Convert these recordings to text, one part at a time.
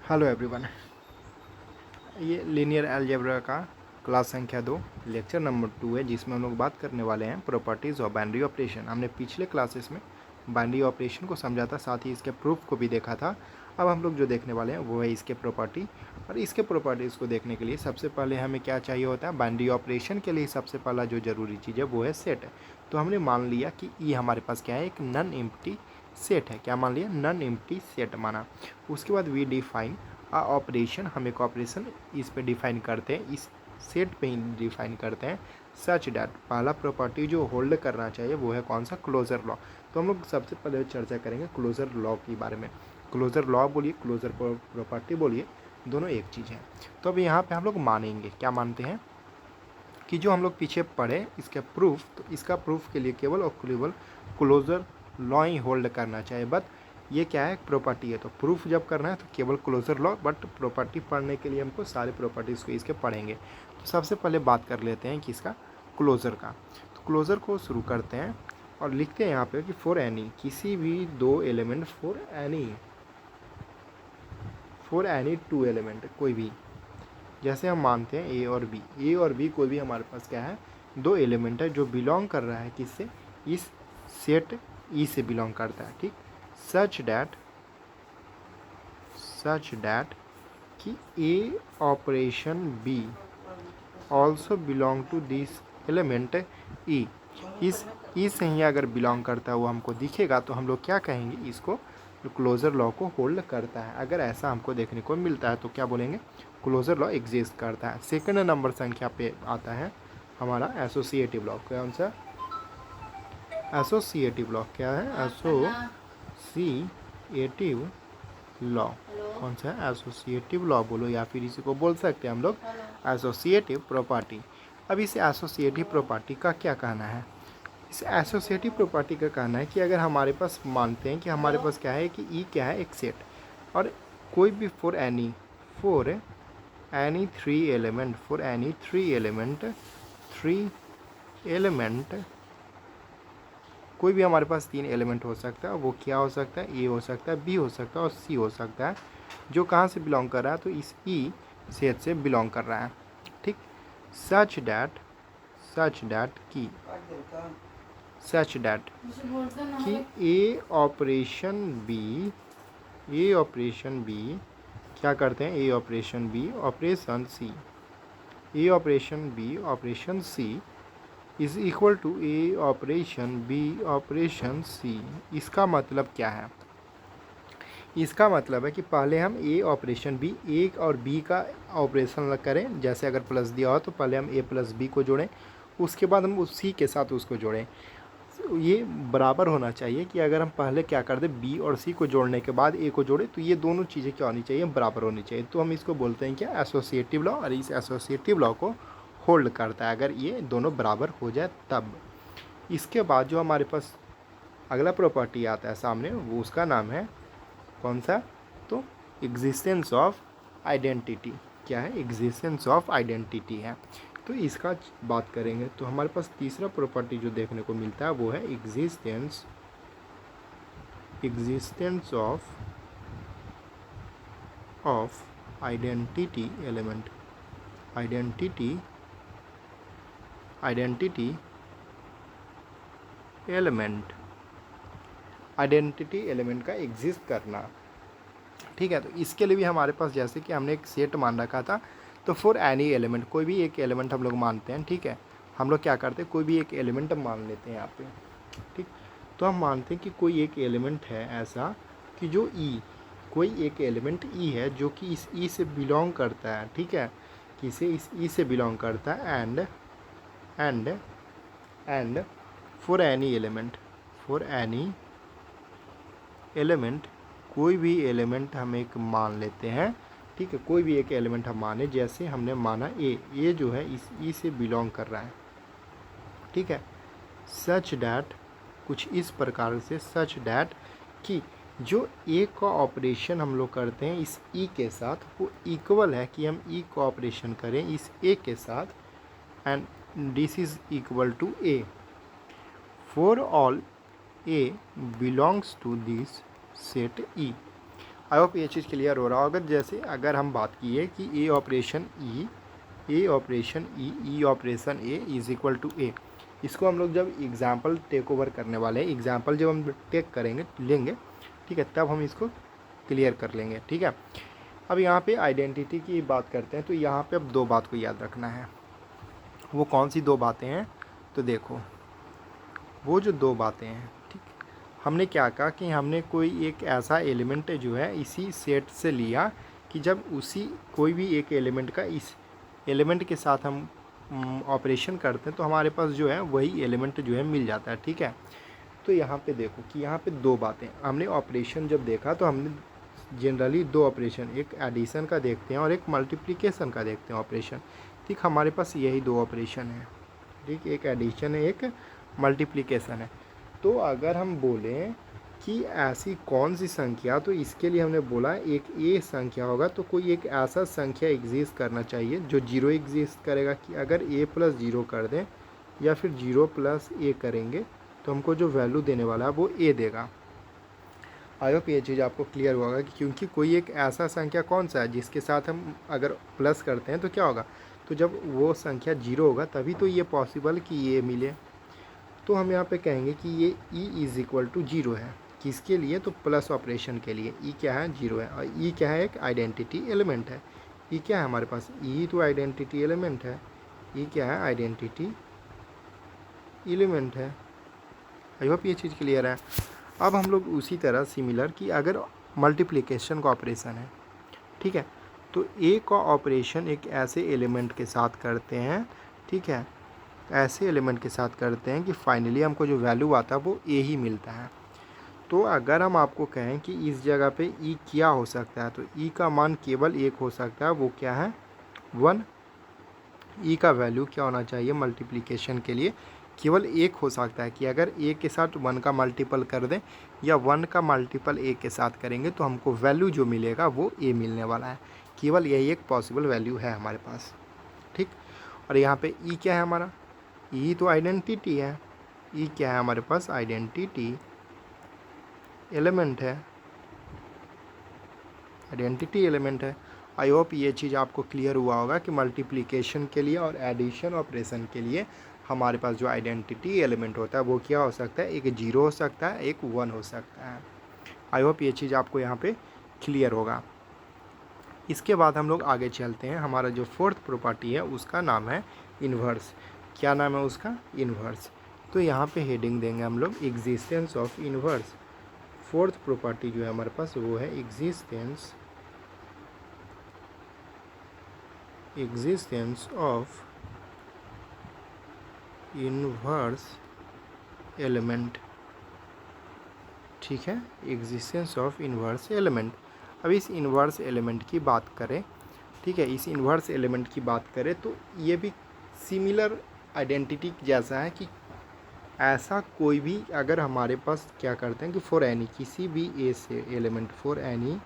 Hello everyone. ये linear algebra का class संख्या 2 लेक्चर नंबर 2 है, जिसमें हम लोग बात करने वाले हैं प्रॉपर्टीज़ ऑफ बाइनरी ऑपरेशन। हमने पिछले क्लासेस में बाइनरी ऑपरेशन को समझा था, साथ ही इसके प्रूफ को भी देखा था। अब हम लोग जो देखने वाले हैं वो है इसके प्रॉपर्टी। और इसके प्रॉपर्टीज़ को देखने के लिए सबसे पहले हमें क्या चाहिए होता है, बाइनरी ऑपरेशन के लिए सबसे पहला जो ज़रूरी चीज़ है वो है सेट। तो हमने मान लिया कि ये हमारे पास क्या है, एक नॉन एम्प्टी सेट है। क्या मान लिया, नॉन एम्प्टी सेट माना। उसके बाद वी डिफाइन ऑपरेशन, हम एक ऑपरेशन इस पे डिफाइन करते हैं, इस सेट पे ही डिफाइन करते हैं। सच डैट पहला प्रॉपर्टी जो होल्ड करना चाहिए वो है कौन सा, क्लोजर लॉ। तो हम लोग सबसे पहले चर्चा करेंगे क्लोजर लॉ के बारे में। क्लोजर लॉ बोलिए, क्लोजर प्रॉपर्टी बोलिए, दोनों एक चीज़ है। तो अब यहाँ पे हम लोग मानेंगे, क्या मानते हैं कि जो हम लोग पीछे पढ़े इसके प्रूफ, तो इसका प्रूफ के लिए केवल और केवल क्लोजर लॉ ही होल्ड करना चाहिए। बट ये क्या है, प्रॉपर्टी है, तो प्रूफ जब करना है तो केवल क्लोजर लॉ। बट प्रॉपर्टी पढ़ने के लिए हमको सारे प्रॉपर्टीज़ को इसके पढ़ेंगे। तो सबसे पहले बात कर लेते हैं कि इसका क्लोजर का। तो क्लोजर को शुरू करते हैं और लिखते हैं यहाँ पे कि फॉर एनी, किसी भी दो element, for any two element, कोई भी, जैसे हम मानते हैं ए और बी कोई भी हमारे पास क्या है, दो एलिमेंट है जो बिलोंग कर रहा है किससे, इस सेट ई से बिलोंग करता है। ठीक, सच डैट कि a operation b also belong to this element e, इस ई से ही अगर बिलोंग करता है वो हमको दिखेगा, तो हम लोग क्या कहेंगे, इसको क्लोजर लॉ को होल्ड करता है। अगर ऐसा हमको देखने को मिलता है तो क्या बोलेंगे, क्लोजर लॉ एग्जिस्ट करता है। सेकंड नंबर संख्या पे आता है हमारा एसोसिएटिव लॉ। कौन सा, एसोसिएटिव लॉ क्या है, एसोसिएटिव लॉ। कौन सा, एसोसिएटिव लॉ बोलो, या फिर इसी को बोल सकते हैं हम लोग एसोसिएटिव प्रॉपर्टी। अब इस एसोसिएटिव प्रॉपर्टी का क्या कहना है, इस एसोसिएटिव प्रॉपर्टी का कहना है कि अगर हमारे पास, मानते हैं कि हमारे पास क्या है कि ई क्या है, एक सेट, और कोई भी फॉर एनी थ्री एलिमेंट, कोई भी हमारे पास तीन एलिमेंट हो सकता है। वो क्या हो सकता है, ए हो सकता है, बी हो सकता है और सी हो सकता है। जो कहाँ से बिलोंग कर रहा है, तो इस ई सेट से बिलोंग कर रहा है। ठीक, सच डैट की ए ऑपरेशन बी क्या करते हैं, a operation b operation c is equal to a operation b operation c. इसका मतलब क्या है, इसका मतलब है कि पहले हम ए ऑपरेशन बी, ए और बी का ऑपरेशन करें। जैसे अगर प्लस दिया हो तो पहले हम ए प्लस बी को जोड़ें, उसके बाद हम उसी के साथ उसको जोड़ें। ये बराबर होना चाहिए कि अगर हम पहले क्या कर दें, बी और सी को जोड़ने के बाद ए को जोड़े, तो ये दोनों चीज़ें क्या होनी चाहिए, बराबर होनी चाहिए। तो हम इसको बोलते हैं क्या, एसोसिएटिव लॉ। और इस एसोसिएटिव लॉ को होल्ड करता है अगर ये दोनों बराबर हो जाए तब। इसके बाद जो हमारे पास अगला प्रॉपर्टी आता है सामने, वो उसका नाम है कौन सा, तो एग्जिस्टेंस ऑफ आइडेंटिटी। क्या है, एग्जिस्टेंस ऑफ आइडेंटिटी है। तो इसका बात करेंगे तो हमारे पास तीसरा प्रॉपर्टी जो देखने को मिलता है वो है existence of identity element. Identity element का एग्जिस्ट करना। ठीक है, तो इसके लिए भी हमारे पास, जैसे कि हमने एक सेट मान रखा था, तो फॉर एनी एलिमेंट, कोई भी एक एलिमेंट हम लोग मानते हैं। ठीक है, हम लोग क्या करते हैं, कोई भी एक एलिमेंट हम मान लेते हैं यहाँ पे। ठीक, तो हम मानते हैं कि कोई एक एलिमेंट है ऐसा कि जो ई, कोई एक एलिमेंट ई है जो कि इस ई से बिलोंग करता है। ठीक है, किसे, इस ई से बिलोंग करता है। एंड फॉर एनी एलिमेंट, कोई भी एलिमेंट हम एक मान लेते हैं। ठीक है, कोई भी एक एलिमेंट हम माने, जैसे हमने माना ए जो है इस ई से बिलोंग कर रहा है। ठीक है, सच डैट, कुछ इस प्रकार से, सच डैट कि जो ए का ऑपरेशन हम लोग करते हैं इस ई के साथ, वो इक्वल है कि हम ई का ऑपरेशन करें इस ए के साथ, and this is equal to A for all A belongs to this set E. I hope ये चीज़ क्लियर हो रहा होगा। जैसे अगर हम बात किए कि a operation e operation a is equal to a, इसको हम लोग जब एग्जाम्पल टेक ओवर करने वाले हैं, एग्जाम्पल जब हम टेक करेंगे लेंगे, ठीक है, तब हम इसको क्लियर कर लेंगे। ठीक है, अब यहाँ पे आइडेंटिटी की बात करते हैं, तो यहाँ पे अब दो बात को याद रखना है। वो कौन सी दो बातें हैं? तो देखो, वो जो दो बातें हैं, ठीक, हमने क्या कहा कि हमने कोई एक ऐसा एलिमेंट जो है इसी सेट से लिया कि जब उसी कोई भी एक एलिमेंट का इस एलिमेंट के साथ हम ऑपरेशन करते हैं तो हमारे पास जो है वही एलिमेंट जो है मिल जाता है। ठीक है, तो यहाँ पे देखो कि यहाँ पे दो बातें हमने ऑपरेशन जब देखा तो हमने जनरली दो ऑपरेशन, एक एडिशन का देखते हैं और एक मल्टीप्लिकेशन का देखते हैं ऑपरेशन। ठीक, हमारे पास यही दो ऑपरेशन है। ठीक, एक एडिशन है, एक मल्टीप्लिकेशन है। तो अगर हम बोलें कि ऐसी कौन सी संख्या, तो इसके लिए हमने बोला एक ए संख्या होगा तो कोई एक ऐसा संख्या एग्जिस्ट करना चाहिए जो जीरो एग्जिस्ट करेगा, कि अगर ए प्लस जीरो कर दें या फिर जीरो प्लस ए करेंगे तो हमको जो वैल्यू देने वाला है वो ए देगा। आई होप ये चीज़ आपको क्लियर हुआ कि क्योंकि कोई एक ऐसा संख्या कौन सा है जिसके साथ हम अगर प्लस करते हैं तो क्या होगा, तो जब वो संख्या जीरो होगा तभी तो ये पॉसिबल कि ये मिले। तो हम यहाँ पे कहेंगे कि ये E is equal to zero है, किसके लिए, तो प्लस ऑपरेशन के लिए। ई क्या है, जीरो है, और ई क्या है, एक आइडेंटिटी एलिमेंट है। ई क्या है हमारे पास, ई तो आइडेंटिटी एलिमेंट है। ई क्या है, आइडेंटिटी एलिमेंट है। आई होप ये चीज़ क्लियर है। अब हम लोग उसी तरह सिमिलर कि अगर मल्टीप्लिकेशन का ऑपरेशन है, ठीक है, तो ए का ऑपरेशन एक ऐसे एलिमेंट के साथ करते हैं, ठीक है, ऐसे एलिमेंट के साथ करते हैं कि फाइनली हमको जो वैल्यू आता है वो ए ही मिलता है। तो अगर हम आपको कहें कि इस जगह पे ई क्या हो सकता है, तो ई का मान केवल एक हो सकता है, वो क्या है, 1। ई का वैल्यू क्या होना चाहिए मल्टीप्लिकेशन के लिए, केवल एक हो सकता है कि अगर ए के साथ 1 का मल्टीपल कर दें या 1 का मल्टीपल ए के साथ करेंगे तो हमको वैल्यू जो मिलेगा वो ए मिलने वाला है। केवल यही एक पॉसिबल वैल्यू है हमारे पास। ठीक, और यहाँ पे ई क्या है हमारा, ई तो आइडेंटिटी है। ई क्या है हमारे पास, आइडेंटिटी एलिमेंट है, आइडेंटिटी एलिमेंट है। आई होप ये चीज़ आपको क्लियर हुआ होगा कि मल्टीप्लिकेशन के लिए और एडिशन ऑपरेशन के लिए हमारे पास जो आइडेंटिटी एलिमेंट होता है वो क्या हो सकता है, एक जीरो हो सकता है, एक 1 हो सकता है। आई होप ये चीज़ आपको यहाँ पे क्लियर होगा। इसके बाद हम लोग आगे चलते हैं। हमारा जो फोर्थ प्रॉपर्टी है उसका नाम है इन्वर्स। क्या नाम है उसका, इन्वर्स। तो यहाँ पे हेडिंग देंगे हम लोग existence of inverse. Fourth property जो है हमारे पास वो है एग्जिस्टेंस ऑफ इन्वर्स एलिमेंट। ठीक है, एग्जिस्टेंस ऑफ इन्वर्स एलिमेंट। अब इस इन्वर्स एलिमेंट की बात करें, ठीक है, इस इन्वर्स एलिमेंट की बात करें तो ये भी सिमिलर आइडेंटिटी जैसा है कि ऐसा कोई भी अगर हमारे पास क्या करते हैं कि फॉर एनी किसी भी ए से element, for any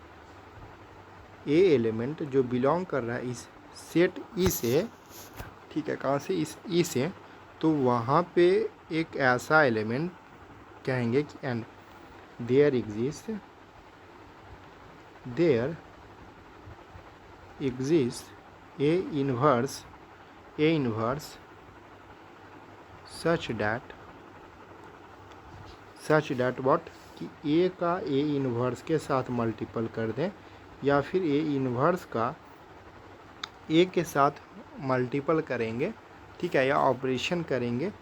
A element जो बिलोंग कर रहा है इस सेट ई से, ठीक है, कहाँ से, इस ई से, तो वहाँ पे एक ऐसा एलिमेंट कहेंगे कि and there exist A inverse such that what, कि ए का ए इन्वर्स के साथ मल्टीपल कर दें या फिर ए इन्वर्स का ए के साथ मल्टीपल करेंगे, ठीक है, या ऑपरेशन करेंगे,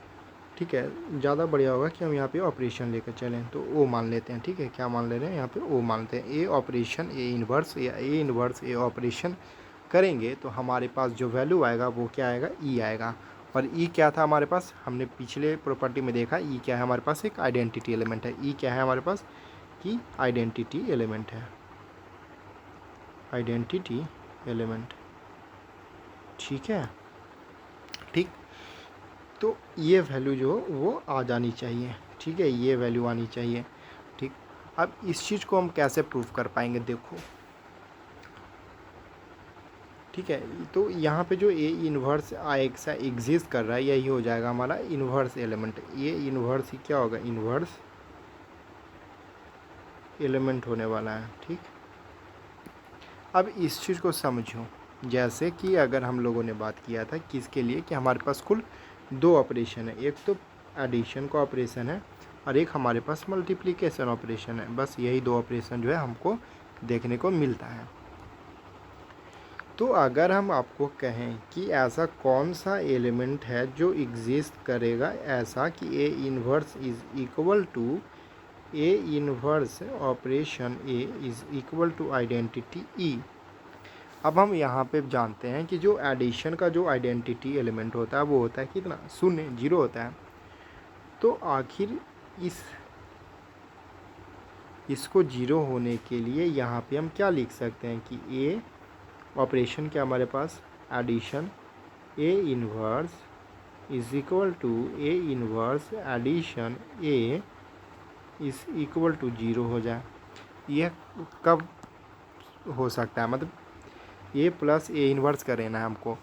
ठीक है, ज़्यादा बढ़िया होगा कि हम यहाँ पे ऑपरेशन लेकर चलें, तो ओ मान लेते हैं। ठीक है, क्या मान ले रहे हैं यहाँ पे, ओ मानते हैं। ए ऑपरेशन ए इन्वर्स या ए इन्वर्स ए ऑपरेशन करेंगे तो हमारे पास जो वैल्यू आएगा वो क्या आएगा, ई आएगा। और ई क्या था हमारे पास, हमने पिछले प्रॉपर्टी में देखा, ई क्या है हमारे पास, एक आइडेंटिटी एलिमेंट है। ई क्या है हमारे पास, कि आइडेंटिटी एलिमेंट है, आइडेंटिटी एलिमेंट। ठीक है, ठीक, तो ये वैल्यू जो वो आ जानी चाहिए। ठीक है, ये वैल्यू आनी चाहिए। ठीक, अब इस चीज़ को हम कैसे प्रूव कर पाएंगे, देखो, ठीक है, तो यहाँ पे जो ए इन्वर्स सा एग्जिस्ट कर रहा है यही हो जाएगा हमारा इन्वर्स एलिमेंट। ये इन्वर्स ही क्या होगा, इन्वर्स एलिमेंट होने वाला है। ठीक, अब इस चीज़ को समझो, जैसे कि अगर हम लोगों ने बात किया था किसके लिए, कि हमारे पास कुल दो ऑपरेशन है, एक तो एडिशन का ऑपरेशन है और एक हमारे पास मल्टीप्लिकेशन ऑपरेशन है। बस यही दो ऑपरेशन जो है हमको देखने को मिलता है। तो अगर हम आपको कहें कि ऐसा कौन सा एलिमेंट है जो एग्जिस्ट करेगा ऐसा कि a inverse is equal to a inverse operation a is equal to identity e. अब हम यहाँ पे जानते हैं कि जो एडिशन का जो आइडेंटिटी एलिमेंट होता है वो होता है कितना, 0 0 होता है। तो आखिर इसको 0 होने के लिए यहाँ पे हम क्या लिख सकते हैं कि ए ऑपरेशन क्या हमारे पास addition a inverse is equal to a inverse addition a is equal to 0 हो जाए। यह कब हो सकता है, मतलब ए प्लस ए इन्वर्स का रहना है हमको।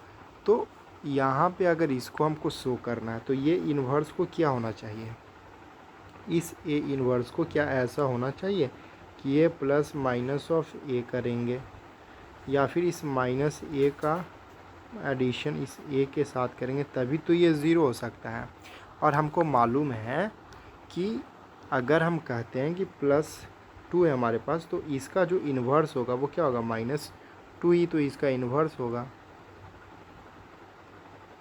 तो यहाँ पे अगर इसको हमको शो करना है तो ये इन्वर्स को क्या होना चाहिए, इस ए इन्वर्स को क्या ऐसा होना चाहिए कि ए प्लस माइनस ऑफ ए करेंगे, या फिर इस माइनस ए का एडिशन इस ए के साथ करेंगे, तभी तो ये 0 हो सकता है। और हमको मालूम है कि अगर हम कहते हैं कि +2 है हमारे पास, तो इसका जो इन्वर्स होगा वो क्या होगा, -2 ही तो इसका इन्वर्स होगा,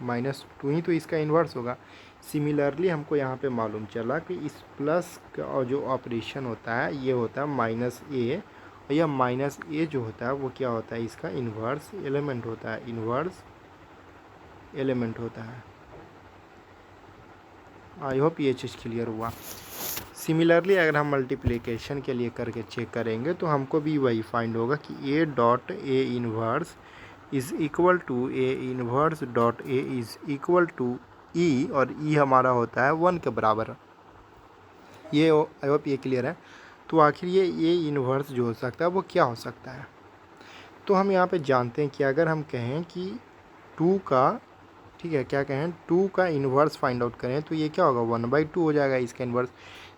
-2 ही तो इसका इन्वर्स होगा। सिमिलरली हमको यहाँ पे मालूम चला कि इस प्लस का जो ऑपरेशन होता है ये होता है -a, और यह -a जो होता है वो क्या होता है, इसका इन्वर्स एलिमेंट होता है, इन्वर्स एलिमेंट होता है। आई होप ये चीज़ क्लियर हुआ। सिमिलरली अगर हम मल्टीप्लिकेशन के लिए करके चेक करेंगे तो हमको भी वही फाइंड होगा कि a dot a inverse is equal to a inverse dot a is equal to e, और ई हमारा होता है 1 के बराबर। ये आई होप ये क्लियर है। तो आखिर ये ए इन्वर्स जो हो सकता है वो क्या हो सकता है। तो हम यहाँ पे जानते हैं कि अगर हम कहें कि 2 का, ठीक है, क्या कहें 2 का इन्वर्स फाइंड आउट करें तो ये क्या होगा, 1/2 हो जाएगा इसका इन्वर्स।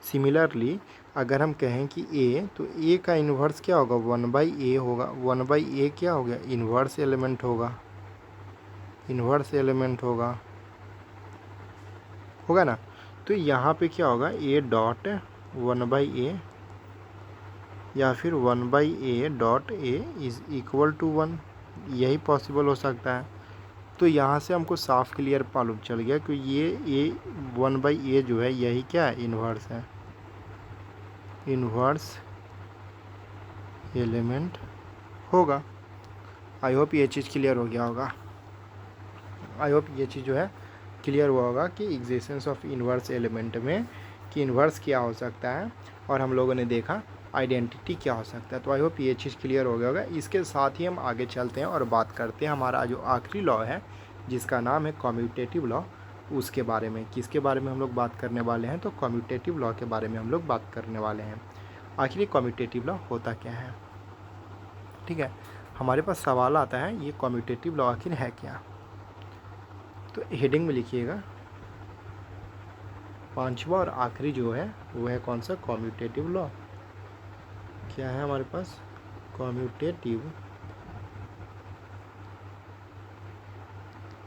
सिमिलरली अगर हम कहें कि ए, तो ए का इन्वर्स क्या होगा, 1/a होगा। 1/a क्या हो गया, इन्वर्स एलिमेंट होगा, इन्वर्स एलिमेंट होगा ना। तो यहाँ पे क्या होगा, ए डॉट 1/a या फिर 1/a dot a is equal to 1, यही पॉसिबल हो सकता है। तो यहाँ से हमको साफ क्लियर मालूम चल गया कि ये ए 1/a जो है यही क्या है, इन्वर्स है, इन्वर्स एलिमेंट होगा। आई होप ये चीज़ क्लियर हो गया होगा। आई होप ये चीज़ जो है क्लियर हुआ होगा कि एग्जिस्टेंस ऑफ इन्वर्स एलिमेंट में कि इन्वर्स क्या हो सकता है, और हम लोगों ने देखा आइडेंटिटी क्या हो सकता है। तो आई होप ये चीज़ क्लियर हो गया होगा। इसके साथ ही हम आगे चलते हैं और बात करते हैं हमारा जो आखिरी लॉ है जिसका नाम है कम्यूटेटिव लॉ, उसके बारे में। किसके बारे में हम लोग बात करने वाले हैं, तो कम्यूटेटिव लॉ के बारे में हम लोग बात करने वाले हैं। आखिर ये कम्यूटेटिव लॉ होता क्या है, ठीक है, हमारे पास सवाल आता है ये कम्यूटेटिव लॉ आखिर है क्या। तो हेडिंग में लिखिएगा 5वां और आखिरी जो है वो है कौन सा, कम्यूटेटिव लॉ। क्या है हमारे पास, कम्यूटेटिव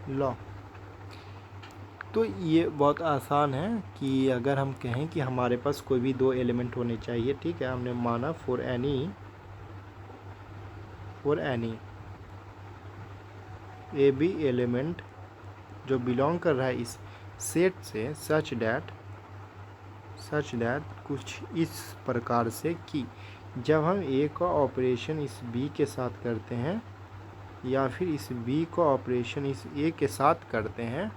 लॉ। तो ये बहुत आसान है कि अगर हम कहें कि हमारे पास कोई भी दो एलिमेंट होने चाहिए, ठीक है, हमने माना for any A B element जो बिलोंग कर रहा है इस सेट से, सच दैट कुछ इस प्रकार से कि जब हम ए का ऑपरेशन इस बी के साथ करते हैं या फिर इस बी का ऑपरेशन इस ए के साथ करते हैं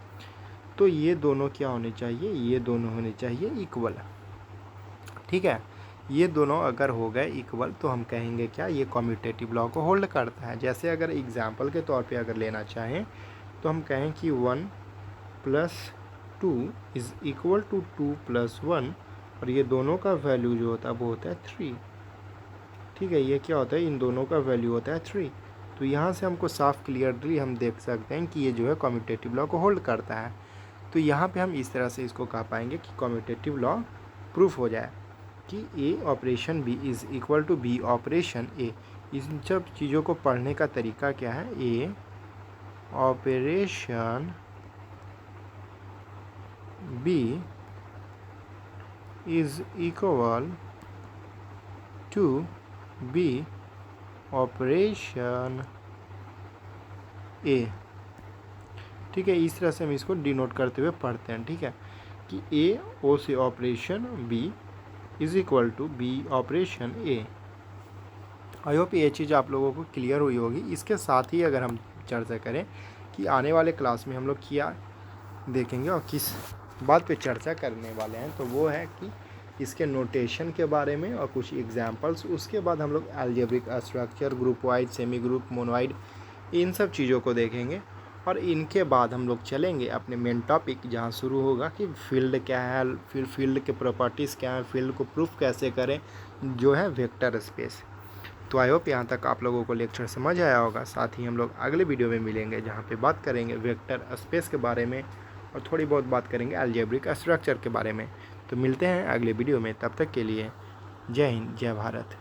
तो ये दोनों क्या होने चाहिए, ये दोनों होने चाहिए इक्वल, ठीक है। ये दोनों अगर हो गए इक्वल तो हम कहेंगे क्या, ये कम्यूटेटिव लॉ को होल्ड करता है। जैसे अगर एग्जांपल के तौर पे अगर लेना चाहें तो हम कहें कि 1 + 2 इज़ इक्वल टू 2 + 1, और ये दोनों का वैल्यू जो होता है वो होता है 3, ठीक है। ये क्या होता है, इन दोनों का वैल्यू होता है 3। तो यहाँ से हमको साफ क्लियरली हम देख सकते हैं कि ये जो है कम्यूटेटिव लॉ को होल्ड करता है। तो यहाँ पे हम इस तरह से इसको कह पाएंगे कि कम्यूटेटिव लॉ प्रूफ हो जाए कि a operation b is equal to B operation a, इन सब चीज़ों को पढ़ने का तरीका क्या है? A operation B is equal to B operation a. ठीक है, इस तरह से हम इसको डिनोट करते हुए पढ़ते हैं। ठीक है, कि ए ओ से operation B is equal to B operation A. I hope ये चीज़ आप लोगों को क्लियर हुई होगी। इसके साथ ही अगर हम चर्चा करें कि आने वाले क्लास में हम लोग क्या देखेंगे और किस बात पे चर्चा करने वाले हैं, तो वो है कि इसके नोटेशन के बारे में और कुछ एग्जांपल्स। उसके बाद हम लोग algebraic structure, groupoid, semi group, monoid, इन सब चीज़ों को देखेंगे। और इनके बाद हम लोग चलेंगे अपने मेन टॉपिक, जहाँ शुरू होगा कि फील्ड क्या है, फिर फील्ड के प्रॉपर्टीज़ क्या है, फील्ड को प्रूफ कैसे करें, जो है वेक्टर स्पेस। तो आई होप यहाँ तक आप लोगों को लेक्चर समझ आया होगा। साथ ही हम लोग अगले वीडियो में मिलेंगे, जहाँ पे बात करेंगे वेक्टर स्पेस के बारे में और थोड़ी बहुत बात करेंगे अलजेब्रिक स्ट्रक्चर के बारे में। तो मिलते हैं अगले वीडियो में, तब तक के लिए जय हिंद, जय भारत।